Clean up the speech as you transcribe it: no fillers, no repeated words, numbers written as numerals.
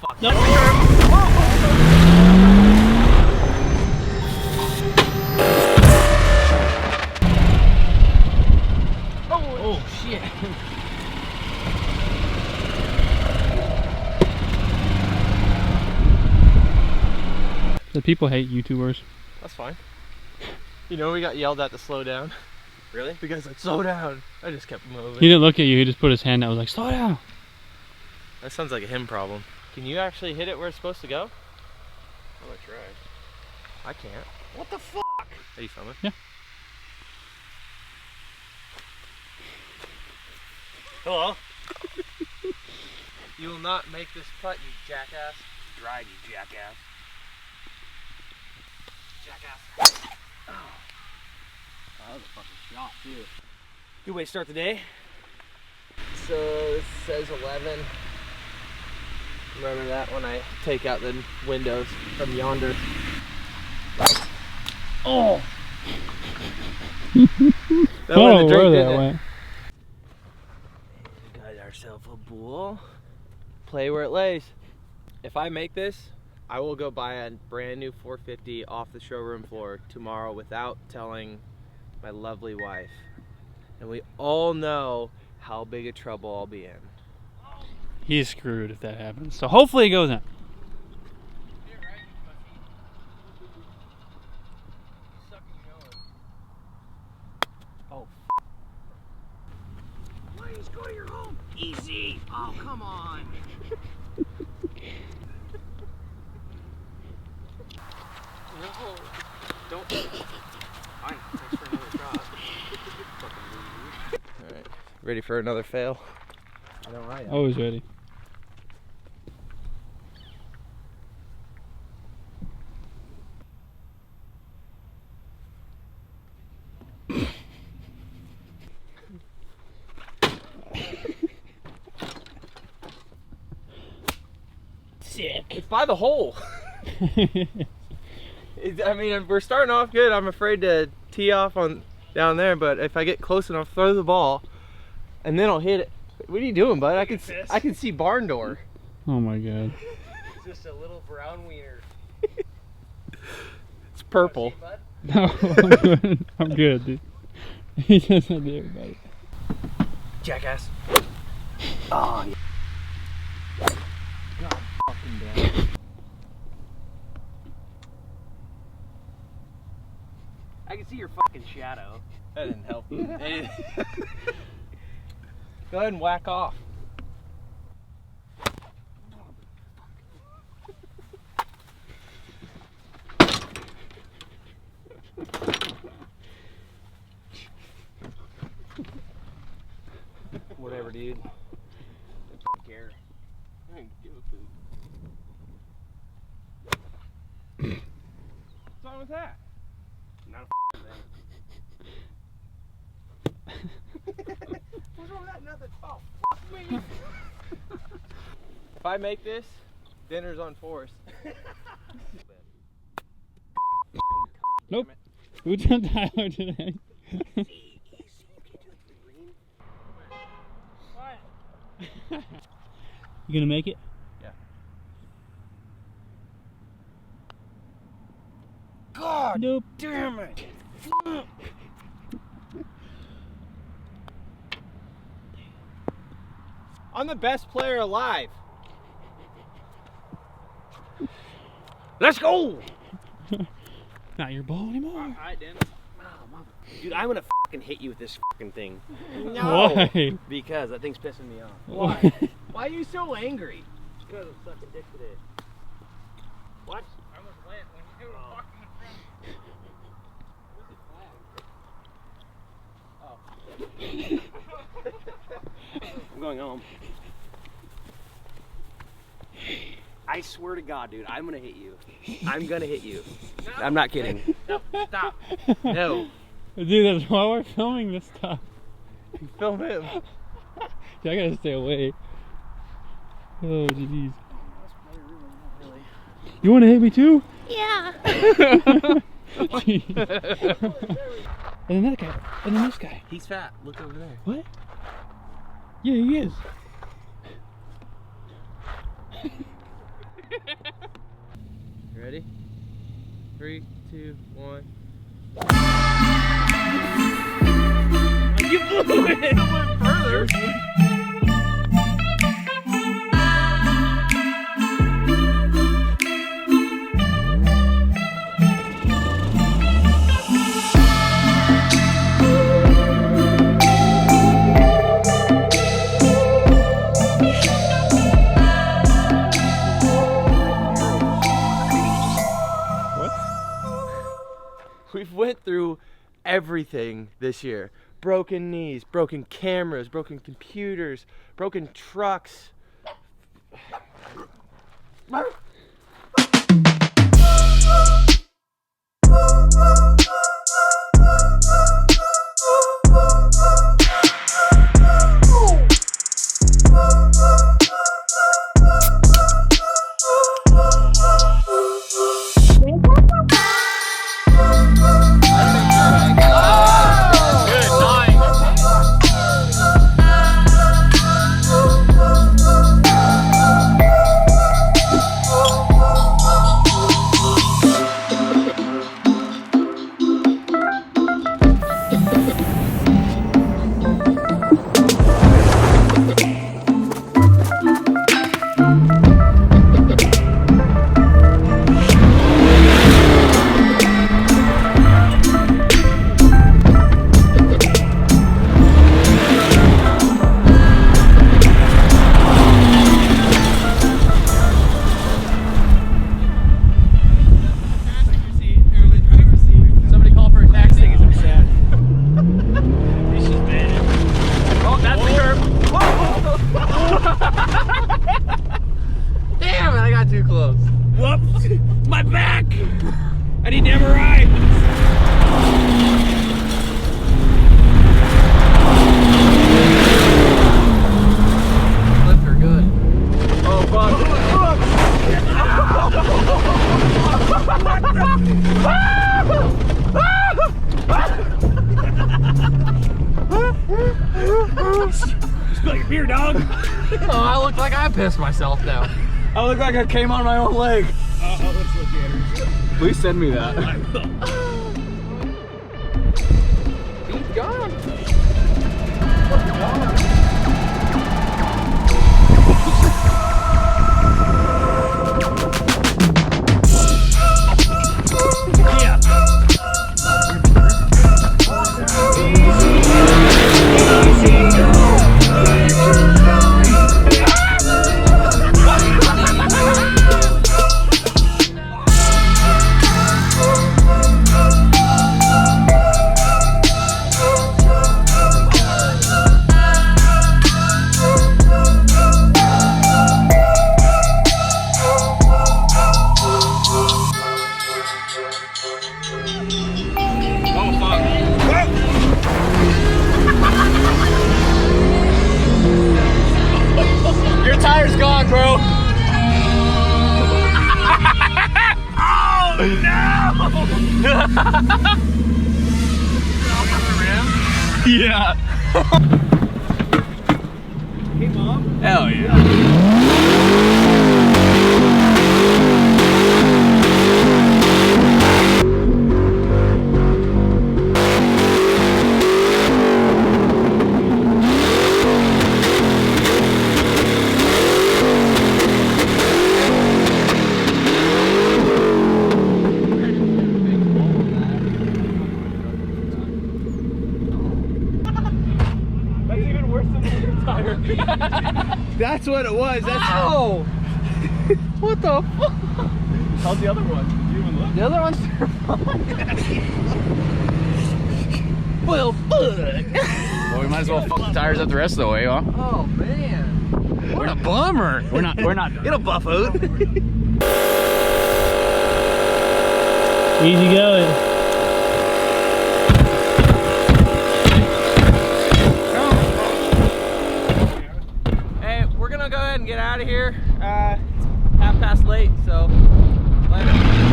fuck. No. Oh shit. The people hate YouTubers. That's fine. You know, we got yelled at to slow down. Really? The guy's like, slow down. I just kept moving. He didn't look at you, he just put his hand out and was like, slow down. That sounds like a him problem. Can you actually hit it where it's supposed to go? I'm gonna try. I can't. What the fuck? Are you filming? Yeah. Hello? You will not make this putt, you jackass. Drive, you jackass. Jackass. Oh, that was a fucking shot, too. Good way to start the day. So this says 11. Remember that when I take out the windows from yonder. Oh! That went the drink, where didn't that it? went. Got ourselves a bull. Play where it lays. If I make this, I will go buy a brand new 450 off the showroom floor tomorrow without telling my lovely wife. And we all know how big a trouble I'll be in. He's screwed if that happens. So hopefully it goes in. Oh, Please go to your home. Easy. Oh, come on. no. Don't. Fine. Thanks for another shot. Alright. Ready for another fail? I know I am. Always ready. Sick. It's by the hole. I mean, we're starting off good. I'm afraid to tee off on down there, but if I get close enough, throw the ball, and then I'll hit it. What are you doing, bud? I can see barn door. Oh my god. It's just a little brown wiener. It's purple. No, I'm good. I'm good, dude. He does that to everybody. Jackass. Oh, yeah. God fucking damn it. I can see your fucking shadow. That didn't help you. Go ahead and whack off. Whatever, dude. I don't care. I don't give a poop. What's wrong with that? Not a thing. What's wrong with that? Nothing. Oh, fuck me. If I make this, dinner's on Forrest. Nope. Who's on Tyler today? You gonna make it? Yeah. God Nope. damn it! I'm the best player alive. Let's go! Not your ball anymore. Alright, Dan. Dude, I'm gonna fucking hit you with this fucking thing. No. Why? Because that thing's pissing me off. Why? Why are you so angry? Because I'm sucking dick today. What? I almost went when you were walking in front. I'm going home. I swear to God, dude, I'm gonna hit you. I'm gonna hit you. No. I'm not kidding. No, stop. No. Dude, that's why we're filming this stuff. Film him. Dude, I gotta stay away. Oh, jeez. You wanna hit me too? Yeah. Jeez. And then that guy. And then this guy. He's fat. Look over there. What? Yeah, he is. Ready? 3, 2, 1. You blew it! It went further. We've went through everything this year. Broken knees, broken cameras, broken computers, broken trucks. My back! I need to MRI! Flips are good. Oh, fuck. Spill your beer, dog. Oh, I look like I pissed myself now. I look like I came on my own leg. Let's look at her. Please send me that. He's gone. Your tire's gone, bro. Oh no! Yeah. Hey, Mom. Hell yeah. That's what it was. That's Ow! What the fuck? How's the other one? Do you even look? The other one's well, fuck. Well, we might as well fuck the tires up the rest of the way, huh? Oh man. What a bummer. We're not Get a buffo. easy going. Hey, we're gonna go ahead and get out of here. It's 8:30, so later.